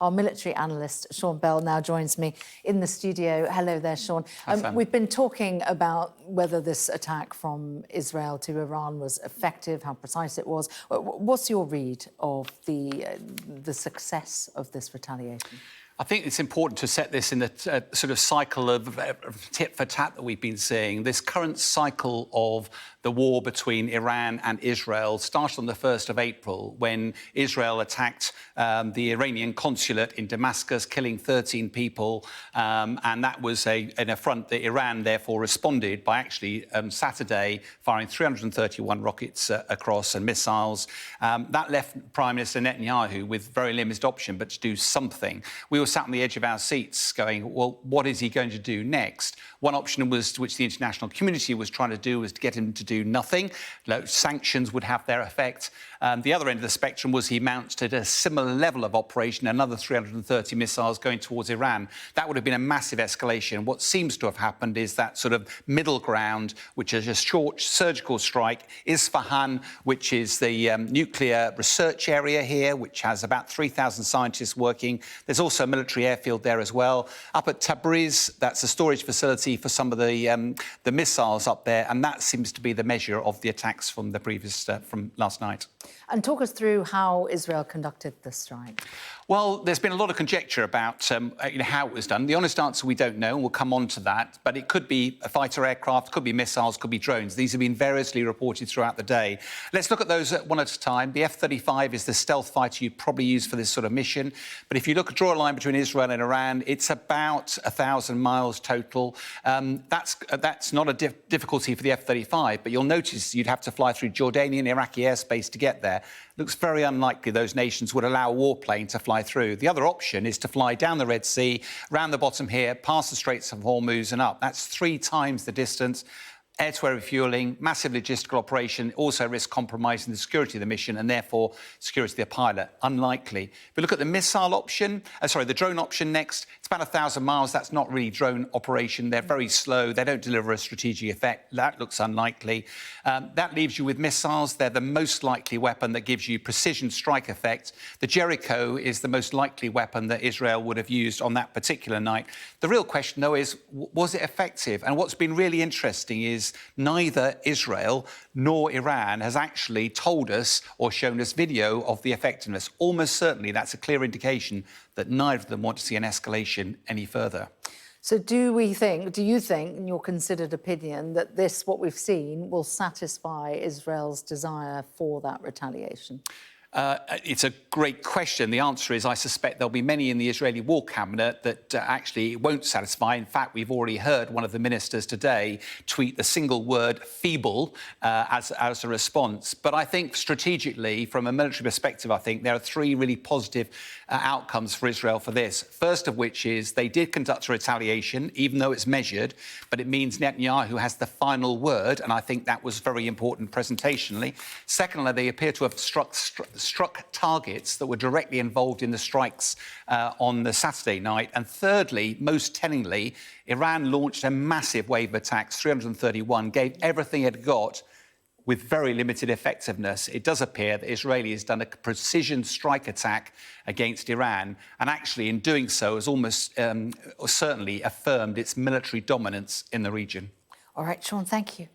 Our military analyst, Sean Bell, now joins me in the studio. Hello there, Sean. We've been talking about whether this attack from Israel to Iran was effective, how precise it was. What's your read of the success of this retaliation? I think it's important to set this in the sort of cycle of tit for tat that we've been seeing. This current cycle of the war between Iran and Israel started on the 1st of April when Israel attacked the Iranian consulate in Damascus, killing 13 people. And that was an affront that Iran therefore responded by actually Saturday firing 331 rockets across and missiles. That left Prime Minister Netanyahu with very limited option but to do something. We were sat on the edge of our seats going, well, what is he going to do next? One option was, which the international community was trying to do, was to get him to do nothing. Sanctions would have their effect. The other end of the spectrum was he mounted a similar level of operation, another 330 missiles going towards Iran. That would have been a massive escalation. What seems to have happened is that sort of middle ground, which is a short surgical strike. Isfahan, which is the nuclear research area here, which has about 3,000 scientists working. There's also a military airfield there as well. Up at Tabriz, that's a storage facility for some of the missiles up there, and that seems to be the measure of the attacks from the previous from last night. And talk us through how Israel conducted the strike. Well, there's been a lot of conjecture about how it was done. The honest answer, we don't know, and we'll come on to that. But it could be a fighter aircraft, could be missiles, could be drones. These have been variously reported throughout the day. Let's look at those one at a time. The F-35 is the stealth fighter you'd probably use for this sort of mission. But if you draw a line between Israel and Iran, it's about 1,000 miles total. That's not a difficulty for the F-35, but you'll notice you'd have to fly through Jordanian, Iraqi airspace to get there. Looks very unlikely those nations would allow a warplane to fly through. The other option is to fly down the Red Sea, round the bottom here, past the Straits of Hormuz and up. That's 3 times the distance. Air-to-air refuelling, massive logistical operation, also risk compromising the security of the mission and therefore security of the pilot. Unlikely. If we look at the missile option, the drone option next, it's about 1,000 miles. That's not really drone operation. They're very slow. They don't deliver a strategic effect. That looks unlikely. That leaves you with missiles. They're the most likely weapon that gives you precision strike effect. The Jericho is the most likely weapon that Israel would have used on that particular night. The real question, though, is was it effective? And what's been really interesting is neither Israel nor Iran has actually told us or shown us video of the effectiveness. Almost certainly that's a clear indication that neither of them want to see an escalation any further. So do you think, in your considered opinion, that what we've seen, will satisfy Israel's desire for that retaliation? It's a great question. The answer is I suspect there'll be many in the Israeli war cabinet that actually won't satisfy. In fact, we've already heard one of the ministers today tweet the single word feeble as a response. But I think strategically, from a military perspective, I think there are 3 really positive outcomes for Israel for this. First of which is they did conduct a retaliation, even though it's measured, but it means Netanyahu has the final word, and I think that was very important presentationally. Secondly, they appear to have struck targets that were directly involved in the strikes on the Saturday night. And thirdly, most tellingly, Iran launched a massive wave of attacks, 331, gave everything it got with very limited effectiveness. It does appear that Israeli has done a precision strike attack against Iran, and actually in doing so has almost certainly affirmed its military dominance in the region. All right, Sean, thank you.